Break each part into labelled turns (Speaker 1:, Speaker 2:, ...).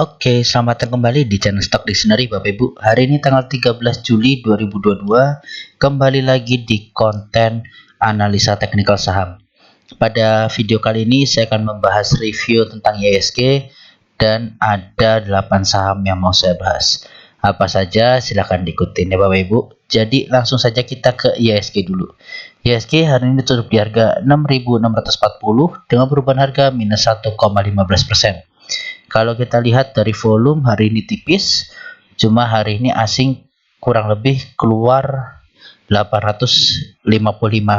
Speaker 1: Oke, selamat datang kembali di channel Stock Dictionary Bapak Ibu. Hari ini tanggal 13 Juli 2022, kembali lagi di konten analisa teknikal saham. Pada video kali ini saya akan membahas review tentang IHSG dan ada 8 saham yang mau saya bahas. Apa saja silahkan diikutin ya Bapak Ibu. Jadi langsung saja kita ke IHSG dulu. IHSG hari ini tutup di harga 6.640 dengan perubahan harga minus 1,15%. Kalau kita lihat dari volume hari ini tipis, cuma hari ini asing kurang lebih keluar 855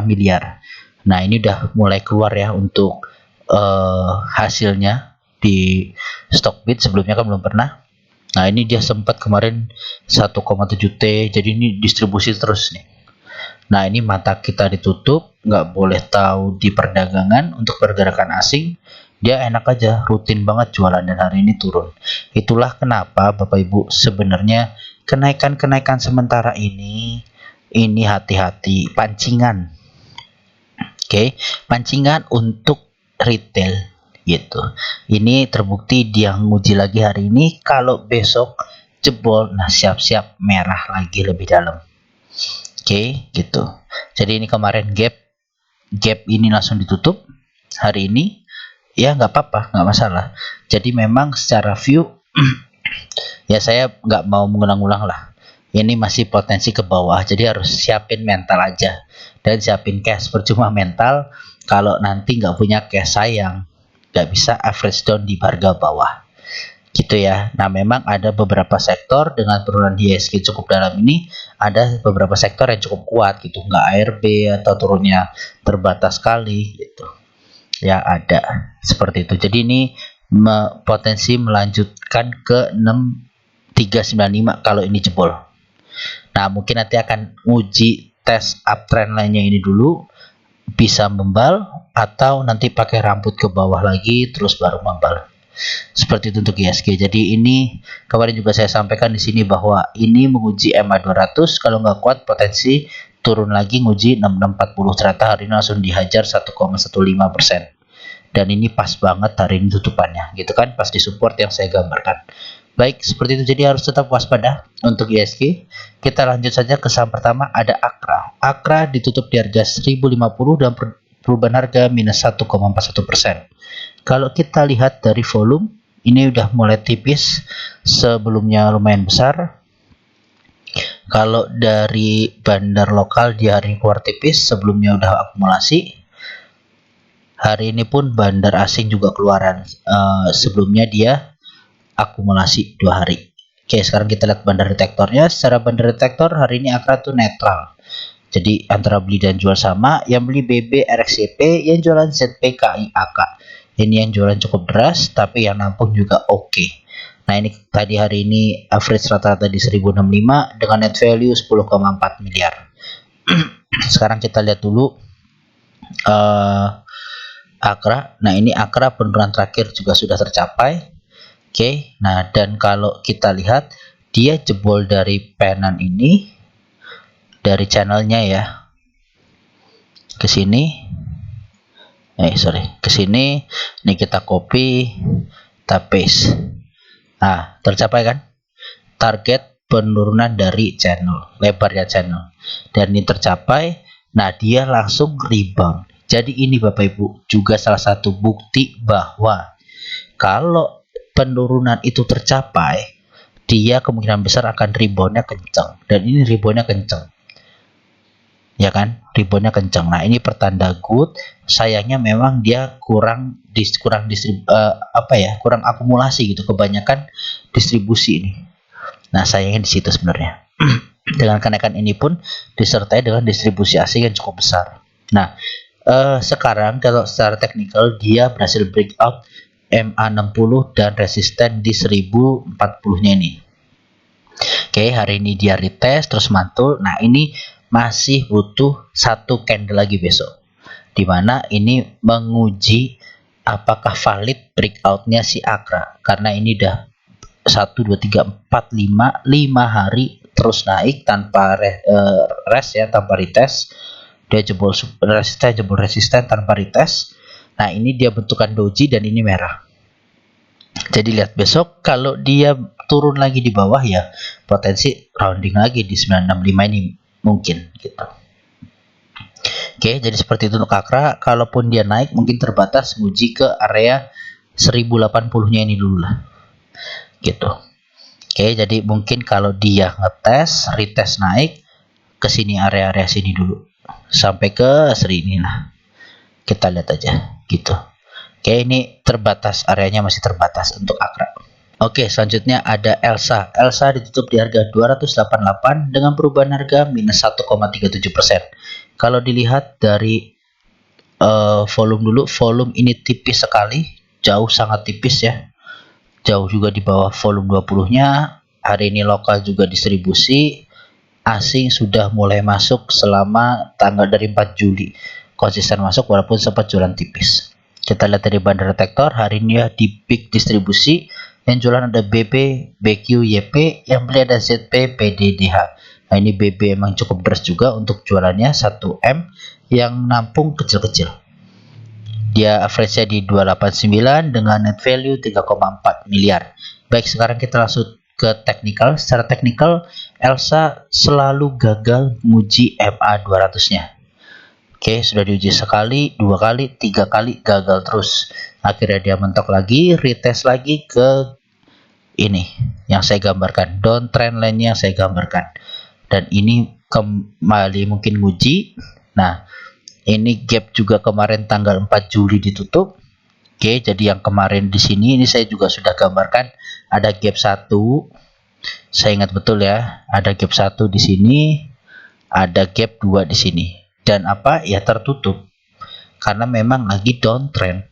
Speaker 1: miliar. Nah, ini udah mulai keluar ya untuk hasilnya di Stockbit, sebelumnya kan belum pernah. Nah, ini dia sempat kemarin 1,7 T, jadi ini distribusi terus nih. Nah, ini mata kita ditutup, nggak boleh tahu di perdagangan untuk pergerakan asing. Dia enak aja, rutin banget jualan dan hari ini turun. Itulah kenapa Bapak Ibu sebenarnya kenaikan-kenaikan sementara ini hati-hati, pancingan. Oke, pancingan untuk retail gitu. Ini terbukti dia nguji lagi hari ini, kalau besok jebol, nah siap-siap merah lagi lebih dalam. Oke, gitu. Jadi ini kemarin gap ini langsung ditutup hari ini. Ya nggak apa-apa, nggak masalah. Jadi memang secara view ya saya nggak mau mengulang-ulang lah. Ini masih potensi ke bawah, jadi harus siapin mental aja dan siapin cash. Percuma mental kalau nanti nggak punya cash, sayang. Nggak bisa average down di harga bawah. Gitu ya. Nah, memang ada beberapa sektor dengan penurunan IHSG cukup dalam ini, ada beberapa sektor yang cukup kuat gitu, nggak ARB atau turunnya terbatas sekali gitu. Ya ada seperti itu. Jadi ini potensi melanjutkan ke 6395 kalau ini jebol. Nah, mungkin nanti akan uji tes uptrend lainnya ini dulu, bisa membal atau nanti pakai rambut ke bawah lagi terus baru membal. Seperti itu untuk IHSG. Jadi ini kemarin juga saya sampaikan di sini bahwa ini menguji MA 200, kalau nggak kuat potensi turun lagi nguji 6640. Ternyata hari ini langsung dihajar 1,15%. Dan ini pas banget hari ini tutupannya gitu kan, pas di support yang saya gambarkan. Baik, seperti itu, jadi harus tetap waspada untuk IHSG. Kita lanjut saja ke saham pertama, ada Akra. Akra ditutup di harga 1050 dan perubahan harga minus 1,41%. Kalau kita lihat dari volume, ini udah mulai tipis, sebelumnya lumayan besar. Kalau dari bandar lokal di hari ini keluar tipis, sebelumnya udah akumulasi. Hari ini pun bandar asing juga keluaran, sebelumnya dia akumulasi 2 hari. Oke, sekarang kita lihat bandar detektornya. Secara bandar detektor hari ini Akra tuh netral. Jadi antara beli dan jual sama, yang beli BB RXCP, yang jualan ZPKI AK. Ini yang jualan cukup deras, tapi yang nampung juga oke. Nah, ini tadi hari ini average rata-rata di 1065 dengan net value 10,4 miliar. Sekarang kita lihat dulu Akra. Nah, ini Akra penurunan terakhir juga sudah tercapai. Oke, nah dan kalau kita lihat dia jebol dari penan ini, dari channelnya ya, ke sini. Ke sini. Ini kita copy, kita paste. Nah, tercapai kan? Target penurunan dari channel, lebarnya channel. Dan ini tercapai. Nah, dia langsung rebound. Jadi ini Bapak Ibu juga salah satu bukti bahwa kalau penurunan itu tercapai, dia kemungkinan besar akan reboundnya kencang. Dan ini reboundnya kencang, ya kan? Reboundnya kencang. Nah, ini pertanda good. Sayangnya memang dia kurang akumulasi gitu, kebanyakan distribusi ini. Nah, sayangnya di situ sebenarnya. Dengan kenaikan ini pun disertai dengan distribusi asing yang cukup besar. Nah, sekarang kalau secara teknikal dia berhasil breakout MA60 dan resisten di 1040-nya ini. Oke, hari ini dia retest terus mantul. Nah, ini masih butuh satu candle lagi besok, dimana ini menguji apakah valid breakoutnya si Akra, karena ini udah 1, 2, 3, 4, 5 hari terus naik tanpa rest ya, tanpa retest. Dia jebol resisten tanpa retest. Nah, ini dia bentukan doji dan ini merah. Jadi lihat besok kalau dia turun lagi di bawah ya potensi rounding lagi di 965 ini mungkin gitu. Oke, jadi seperti itu untuk Akra. Kalaupun dia naik mungkin terbatas uji ke area 1080-nya ini dulu lah. Gitu. Oke, jadi mungkin kalau dia ngetes, retest naik ke sini area-area sini dulu. Sampai ke seri ini lah. Kita lihat aja gitu. Oke, ini terbatas, areanya masih terbatas untuk Akra. Oke, selanjutnya ada Elsa. Elsa ditutup di harga 288 dengan perubahan harga minus 1,37%. Kalau dilihat dari volume dulu, volume ini tipis sekali, jauh sangat tipis ya. Jauh juga di bawah volume 20-nya. Hari ini lokal juga distribusi. Asing sudah mulai masuk selama tanggal dari 4 Juli. Konsisten masuk walaupun sempat jualan tipis. Kita lihat dari bandar detektor, hari ini ya di peak distribusi. Yang jualan ada BB, BQ, YP, yang beli ada ZP, PDDH. Nah ini BB emang cukup deras juga untuk jualannya 1M, yang nampung kecil-kecil. Dia average-nya di 289 dengan net value 3,4 miliar. Baik, sekarang kita langsung ke technical. Secara technical, Elsa selalu gagal menguji MA 200-nya. Oke, sudah diuji sekali, 2 kali, 3 kali, gagal terus. Akhirnya dia mentok lagi, retest lagi ke ini yang saya gambarkan, downtrend line-nya yang saya gambarkan. Dan ini kembali mungkin nguji. Nah, ini gap juga kemarin tanggal 4 Juli ditutup. Oke, jadi yang kemarin di sini ini saya juga sudah gambarkan ada gap 1. Saya ingat betul ya, ada gap 1 di sini, ada gap 2 di sini. Dan apa? Ya tertutup. Karena memang lagi downtrend.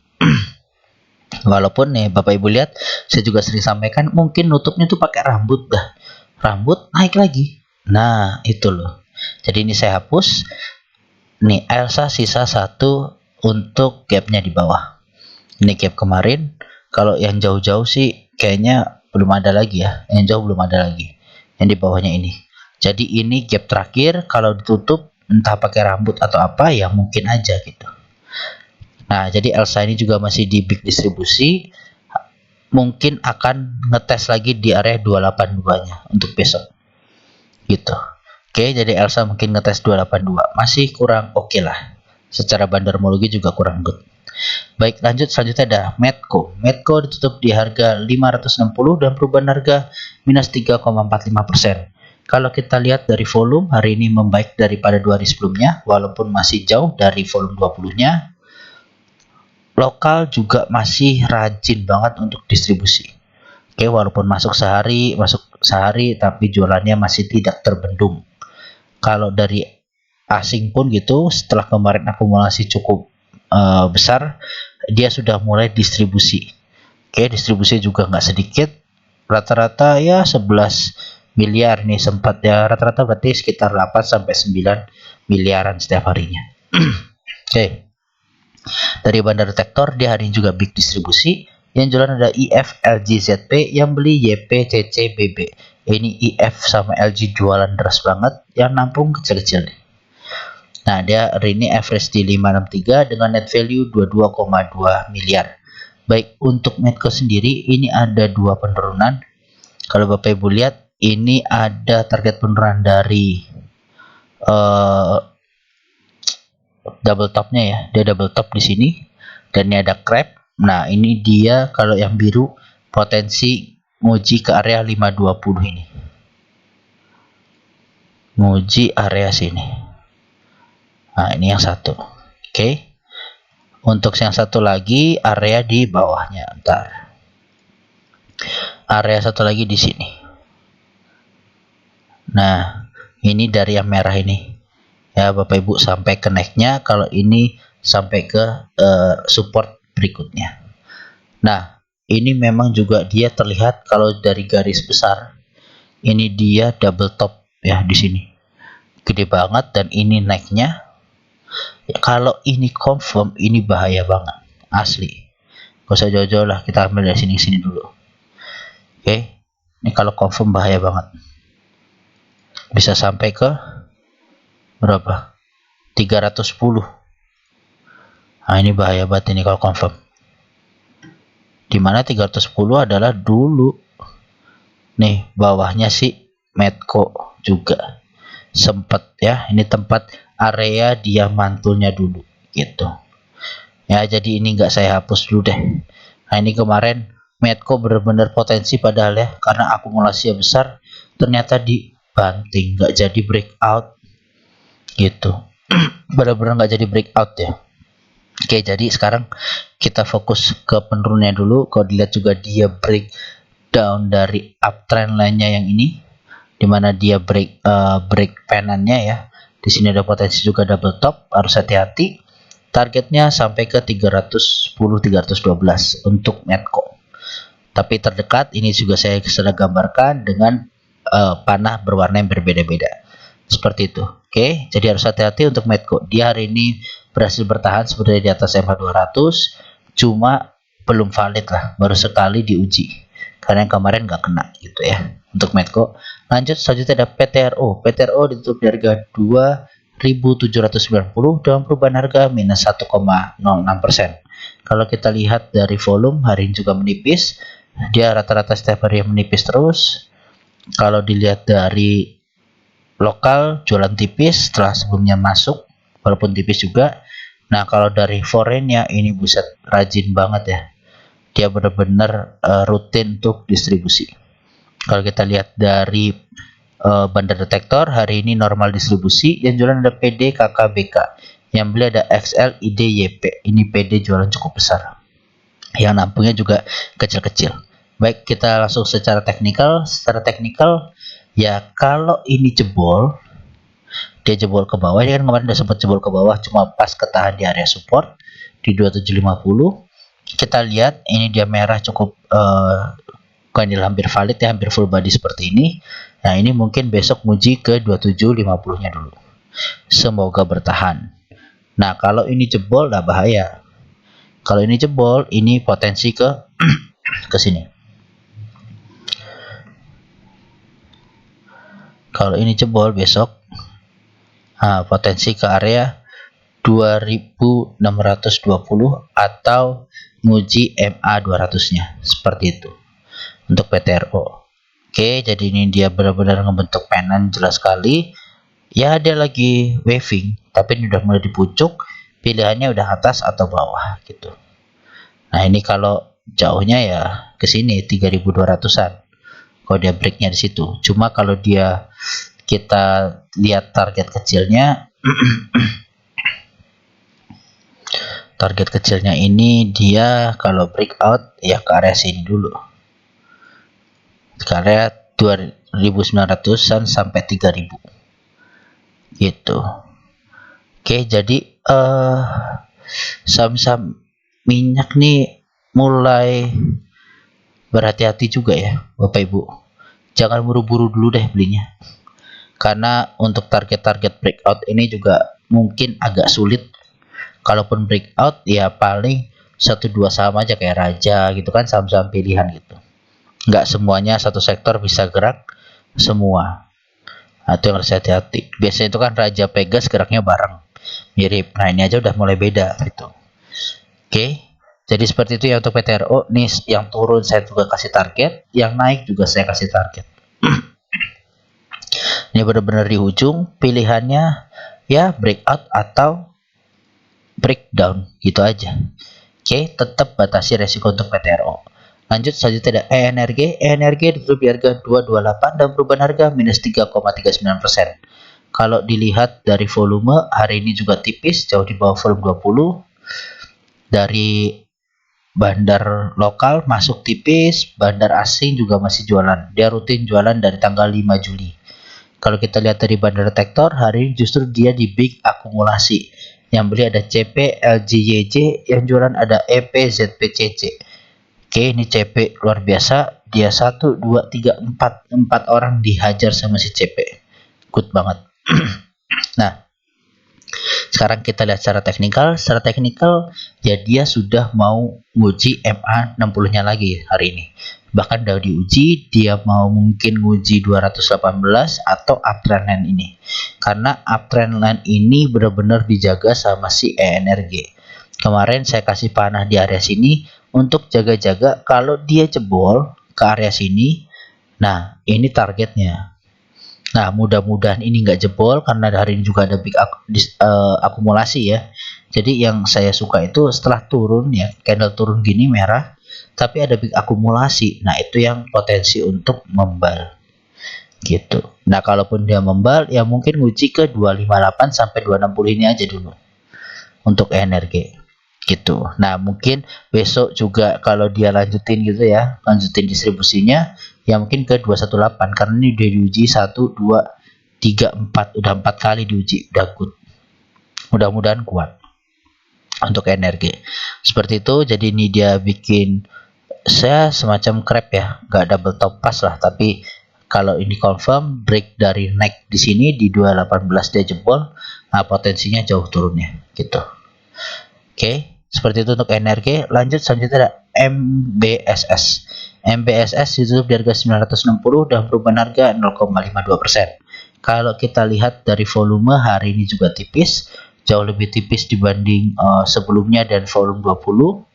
Speaker 1: Walaupun nih Bapak Ibu lihat, saya juga sering sampaikan mungkin nutupnya tuh pakai rambut dah. Rambut naik lagi. Nah, itu loh. Jadi ini saya hapus. Nih Elsa sisa 1 untuk gapnya di bawah. Ini gap kemarin. Kalau yang jauh-jauh sih kayaknya belum ada lagi ya. Yang jauh belum ada lagi. Yang di bawahnya ini. Jadi ini gap terakhir. Kalau ditutup entah pakai rambut atau apa ya mungkin aja gitu. Nah, jadi Elsa ini juga masih di big distribusi. Mungkin akan ngetes lagi di area 282-nya untuk besok. Gitu. Oke, jadi Elsa mungkin ngetes 282. Masih kurang oke lah. Secara bandarmologi juga kurang good. Baik, lanjut selanjutnya ada Medco. Medco ditutup di harga 560 dan perubahan harga minus 3,45%. Kalau kita lihat dari volume, hari ini membaik daripada 2 hari sebelumnya, walaupun masih jauh dari volume 20-nya. Lokal juga masih rajin banget untuk distribusi. Oke, walaupun masuk sehari tapi jualannya masih tidak terbendung. Kalau dari asing pun gitu, setelah kemarin akumulasi cukup besar, dia sudah mulai distribusi. Oke, distribusi juga nggak sedikit. Rata-rata ya 11 miliar nih sempat ya, rata-rata berarti sekitar 8 sampai 9 miliaran setiap harinya. Oke. Dari bandar detektor dia hari ini juga big distribusi. Yang jualan ada IF, LG, ZP, yang beli YP, CC, BB. Ini IF sama LG jualan deras banget, yang nampung kecil-kecil nih. Nah, dia hari ini average di 563 dengan net value 22,2 miliar. Baik, untuk Medco sendiri ini ada 2 penurunan. Kalau Bapak Ibu lihat, ini ada target penurunan dari double topnya ya, dia double top di sini dan ini ada crab. Nah ini dia kalau yang biru potensi nguji ke area 520 ini, nguji area sini. Nah ini yang satu. Oke, untuk yang satu lagi area di bawahnya, ntar area satu lagi di sini. Nah ini dari yang merah ini ya Bapak Ibu, sampai ke necknya. Kalau ini sampai ke support berikutnya. Nah ini memang juga dia terlihat kalau dari garis besar ini dia double top ya, di sini gede banget dan ini necknya ya, kalau ini confirm ini bahaya banget asli. Gak usah jauh-jauh lah, kita ambil dari sini dulu. Oke, ini kalau confirm bahaya banget, bisa sampai ke berapa, 310. Nah ini bahaya banget ini kalau confirm. dimana 310 adalah dulu nih bawahnya si Medco juga sempat ya, ini tempat area dia mantulnya dulu gitu ya. Jadi ini nggak saya hapus dulu deh. Nah ini kemarin Medco benar-benar potensi padahal ya, karena akumulasinya besar ternyata dibanting, nggak jadi breakout gitu. Benar-benar nggak jadi breakout ya. Oke, jadi sekarang kita fokus ke penurunannya dulu. Kalau dilihat juga dia breakdown dari uptrend lainnya yang ini, dimana dia break penannya ya. Di sini ada potensi juga double top, harus hati-hati. Targetnya sampai ke 310-312 untuk Medco. Tapi terdekat ini juga saya sudah gambarkan dengan panah berwarna yang berbeda-beda. Seperti itu. Oke, jadi harus hati-hati untuk Medco. Dia hari ini berhasil bertahan sebenarnya di atas MA200, cuma belum valid lah, baru sekali diuji. Karena yang kemarin nggak kena gitu ya untuk Medco. Lanjut selanjutnya ada PTRO. PTRO ditutup di harga 2.790 dengan perubahan harga minus 1,06%. Kalau kita lihat dari volume hari ini juga menipis. Dia rata-rata setiap hari menipis terus. Kalau dilihat dari lokal jualan tipis setelah sebelumnya masuk walaupun tipis juga. Nah kalau dari foreign-nya ini buset rajin banget ya, dia benar-benar rutin untuk distribusi. Kalau kita lihat dari bandar detektor hari ini normal distribusi, yang jualan ada PD, KKBK, yang beli ada XL, ID, YP. Ini PD jualan cukup besar, yang nampungnya juga kecil-kecil. Baik, kita langsung secara teknikal. Secara teknikal ya, kalau ini jebol, dia jebol ke bawah. Ini kan kemarin udah sempat jebol ke bawah, cuma pas ketahan di area support di 2750. Kita lihat ini dia merah cukup candle hampir valid ya, hampir full body seperti ini. Nah ini mungkin besok muji ke 2750 nya dulu, semoga bertahan. Nah kalau ini jebol, nah bahaya. Kalau ini jebol, ini potensi ke ke sini. Kalau ini jebol besok, potensi ke area 2620 atau nguji MA200-nya seperti itu untuk PTRO. Oke, jadi ini dia benar-benar ngebentuk penan jelas sekali. Ya dia lagi waving, tapi ini udah mulai di pucuk. Pilihannya udah atas atau bawah gitu. Nah ini kalau jauhnya ya ke sini 3200-an. Kalau dia breaknya di situ. Cuma kalau dia kita lihat target kecilnya, target kecilnya ini dia kalau breakout ya ke area sini dulu, ke area 2900-an sampai 3000 gitu. Oke, jadi saham-saham minyak nih mulai berhati-hati juga ya Bapak Ibu. Jangan buru-buru dulu deh belinya, karena untuk target-target breakout ini juga mungkin agak sulit. Kalaupun breakout ya paling 1-2 saham aja kayak Raja gitu kan, saham-saham pilihan gitu. Nggak semuanya satu sektor bisa gerak semua. Nah, itu yang harus hati-hati. Biasanya itu kan Raja Pegas geraknya bareng, mirip. Nah ini aja udah mulai beda gitu. Oke, jadi seperti itu ya untuk PTRO. Nih yang turun saya juga kasih target, yang naik juga saya kasih target. Ini benar-benar di ujung, pilihannya ya breakout atau breakdown gitu aja. Oke, tetap batasi resiko untuk PTRO. Lanjut selanjutnya ada ENRG. ENRG ditutup di harga 228 dan perubahan harga minus 3,39%. Kalau dilihat dari volume hari ini juga tipis, jauh di bawah volume 20. Dari bandar lokal masuk tipis, bandar asing juga masih jualan. Dia rutin jualan dari tanggal 5 Juli. Kalau kita lihat dari bandar detektor, hari ini justru dia di big akumulasi. Yang beli ada CP, LGYJ, yang jualan ada EP, ZPCC. Oke, ini CP luar biasa. Dia 1, 2, 3, 4 orang dihajar sama si CP. Good banget. Nah, sekarang kita lihat secara teknikal. Secara teknikal ya dia sudah mau nguji MA60-nya lagi hari ini. Bahkan udah diuji, dia mau mungkin nguji 218 atau uptrend line ini. Karena uptrend line ini benar-benar dijaga sama si ENRG. Kemarin saya kasih panah di area sini, untuk jaga-jaga kalau dia jebol ke area sini. Nah, ini targetnya. Nah, mudah-mudahan ini nggak jebol karena hari ini juga ada big akumulasi ya. Jadi yang saya suka itu setelah turun ya, candle turun gini merah, tapi ada big akumulasi. Nah, itu yang potensi untuk membal gitu. Nah, kalaupun dia membal ya mungkin nguji ke 258 sampai 260 ini aja dulu untuk energi gitu. Nah, mungkin besok juga kalau dia lanjutin gitu ya, lanjutin distribusinya ya mungkin ke 218 karena ini udah diuji 1 2 3 4, udah 4 kali diuji, udah good. Mudah-mudahan kuat untuk energi. Seperti itu, jadi ini dia bikin saya semacam crab ya, nggak double top pas lah, tapi kalau ini confirm break dari neck di sini di 218 dia jebol, nah potensinya jauh turunnya gitu. Oke, seperti itu untuk energi. Lanjut selanjutnya ada MBSS. MBSS ditutup di harga 960 dan perubahan harga 0,52%. Kalau kita lihat dari volume hari ini juga tipis, jauh lebih tipis dibanding sebelumnya dan volume 20.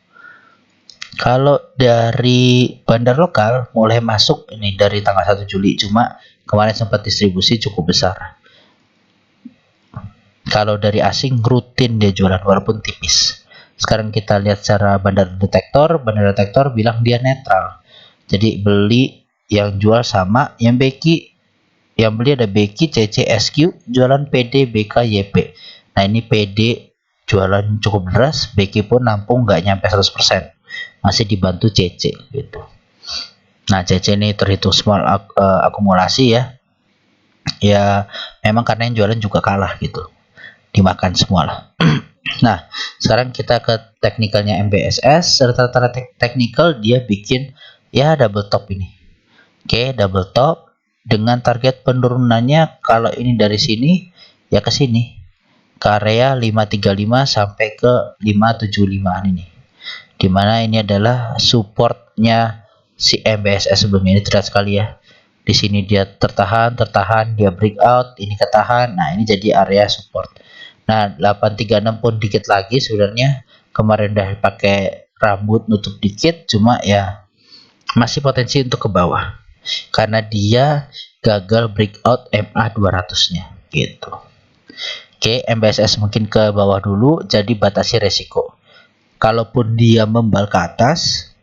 Speaker 1: Kalau dari bandar lokal mulai masuk ini dari tanggal 1 Juli, cuma kemarin sempat distribusi cukup besar. Kalau dari asing rutin dia jualan walaupun tipis. Sekarang kita lihat secara bandar detektor bilang dia netral. Jadi beli yang jual sama, yang beli ada Beki, CC, SQ, jualan PD, BK, YP. Nah, ini PD jualan cukup deras, Beki pun nampung nggak nyampe 100%. Masih dibantu CC gitu. Nah, CC ini terhitung small akumulasi ya. Ya, memang karena yang jualan juga kalah gitu. Dimakan semua lah. Nah, sekarang kita ke teknikalnya MBSS. Rata-rata teknikal dia bikin ya double top ini. Oke, double top dengan target penurunannya kalau ini dari sini ya ke sini. Ke area 535 sampai ke 575 ini. Dimana ini adalah supportnya si MBSS sebelumnya, ini terlihat sekali ya. Di sini dia tertahan, dia breakout, ini ketahan. Nah, ini jadi area support. Nah, 836 pun dikit lagi sebenarnya. Kemarin udah pakai rambut nutup dikit, cuma ya masih potensi untuk ke bawah. Karena dia gagal breakout MA 200-nya gitu. Oke, MBSS mungkin ke bawah dulu, jadi batasi resiko. Kalaupun dia membal ke atas,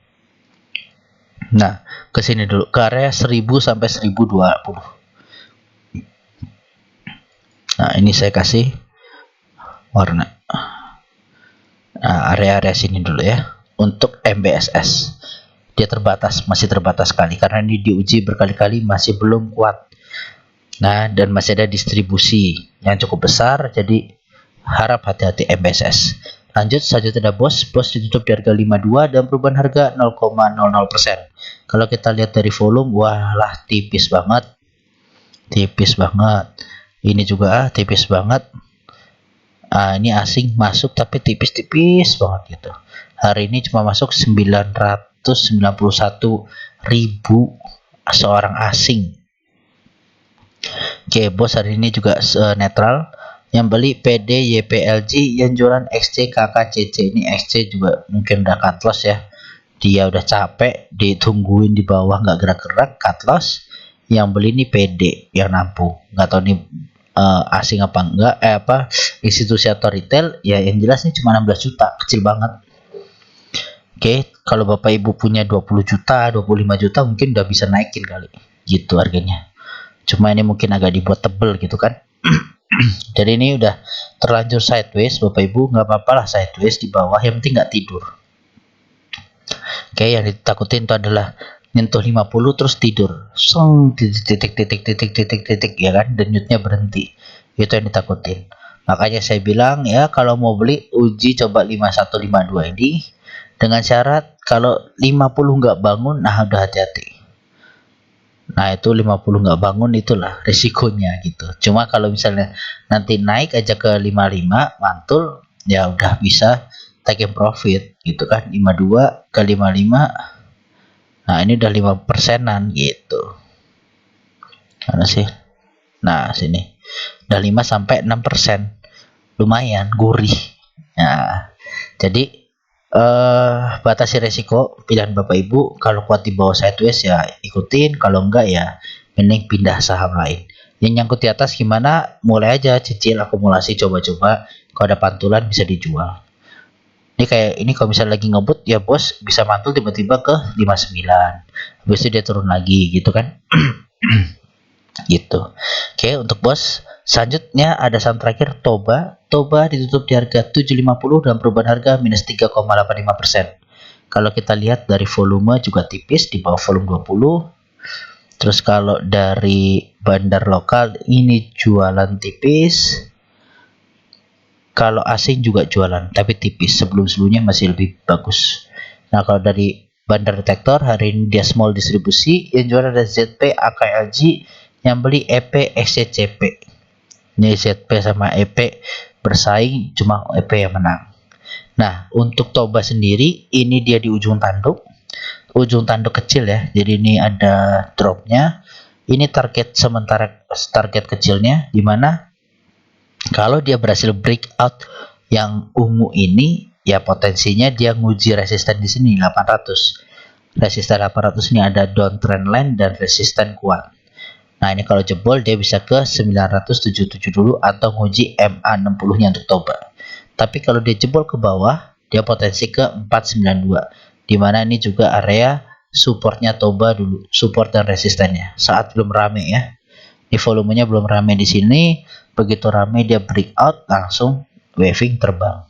Speaker 1: nah ke sini dulu ke area 1000 sampai 1020. Nah, ini saya kasih warna. Nah, area-area sini dulu ya untuk MBSS. Dia terbatas, masih terbatas sekali karena ini diuji berkali-kali masih belum kuat. Nah, dan masih ada distribusi yang cukup besar, jadi harap hati-hati MBSS. Lanjut, selanjutnya ada BOS ditutup di harga 52 dan perubahan harga 0,00%. Kalau kita lihat dari volume, walah tipis banget. Tipis banget. Ini juga tipis banget. Ini asing masuk tapi tipis-tipis banget gitu. Hari ini cuma masuk 991.000 seorang asing. Oke, BOS hari ini juga netral. Yang beli PD, YPLG, yang jualan XC, KK, CC. Ini XC juga mungkin udah cut loss ya. Dia udah capek, ditungguin di bawah nggak gerak-gerak, cut loss. Yang beli ini PD yang nampung. Nggak tahu nih asing apa enggak, institusi atau retail. Ya yang jelas ini cuma 16 juta, kecil banget. Oke, kalau Bapak Ibu punya 20 juta, 25 juta mungkin udah bisa naikin kali. Gitu harganya. Cuma ini mungkin agak dibuat tebel gitu kan. Jadi ini udah terlanjur sideways, Bapak Ibu, nggak apa-apa lah sideways di bawah, yang penting nggak tidur. Oke, yang ditakutin itu adalah nyentuh 50 terus tidur. Titik ya kan, denyutnya berhenti. Itu yang ditakutin. Makanya saya bilang ya kalau mau beli uji coba 5152 ini dengan syarat kalau 50 nggak bangun, nah udah hati-hati. Nah, itu 50 nggak bangun itulah risikonya gitu. Cuma kalau misalnya nanti naik aja ke 55 mantul, ya udah bisa taking profit gitu kan. 52 ke 55. Nah, ini udah 5%-an gitu. Mana sih? Nah, sini. Udah 5 sampai 6%. Lumayan gurih. Nah, jadi Batasi resiko pilihan Bapak Ibu. Kalau kuat di bawah sideways ya ikutin, kalau enggak ya mending pindah saham lain. Yang nyangkut di atas gimana? Mulai aja cicil akumulasi, coba-coba. Kalau ada pantulan bisa dijual. Ini kayak ini kalau misalnya lagi ngebut ya bos, bisa mantul tiba-tiba ke 59. Habis itu dia turun lagi gitu kan. Gitu. Oke, untuk bos. Selanjutnya ada saham terakhir Toba. Toba ditutup di harga 750 dan perubahan harga minus 3,85%. Kalau kita lihat dari volume juga tipis di bawah volume 20. Terus kalau dari bandar lokal ini jualan tipis. Kalau asing juga jualan tapi tipis, sebelum-sebelumnya masih lebih bagus. Nah, kalau dari bandar detektor hari ini dia small distribusi, yang jual ada ZP, AKLG, yang beli EP, XCCP. Ini ZP sama EP bersaing, cuma EP yang menang. Nah, untuk Toba sendiri ini dia di ujung tanduk kecil ya, jadi ini ada dropnya. Ini target sementara, target kecilnya dimana kalau dia berhasil breakout yang ungu ini, ya potensinya dia nguji resisten di sini 800. Resisten 800 ini ada downtrend line dan resisten kuat. Nah, ini kalau jebol dia bisa ke 977 dulu atau nguji MA60-nya untuk Toba. Tapi kalau dia jebol ke bawah, dia potensi ke 492. Dimana ini juga area supportnya Toba dulu, support dan resistennya. Saat belum rame ya. Ini volumenya belum rame di sini, begitu rame dia breakout langsung waving terbang.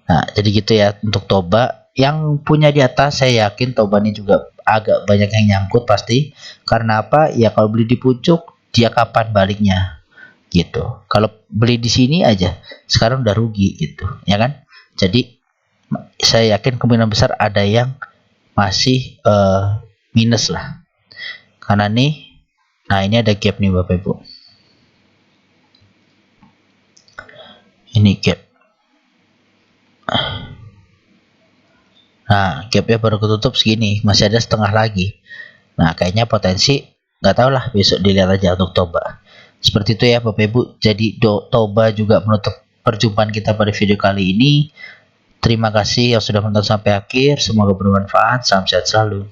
Speaker 1: Nah, jadi gitu ya untuk Toba. Yang punya di atas saya yakin Toba ini juga agak banyak yang nyangkut pasti. Karena apa? Ya kalau beli di pucuk dia kapan baliknya gitu. Kalau beli di sini aja sekarang udah rugi gitu, ya kan? Jadi saya yakin kemungkinan besar ada yang masih minus lah. Karena nih, nah ini ada gap nih Bapak Ibu. Ini gap. Nah, gapnya baru ketutup segini, masih ada setengah lagi. Nah, kayaknya potensi, nggak tahu lah, besok dilihat aja untuk Toba. Seperti itu ya Bapak Ibu. Jadi Toba juga menutup perjumpaan kita pada video kali ini. Terima kasih yang sudah menonton sampai akhir. Semoga bermanfaat. Salam sehat selalu.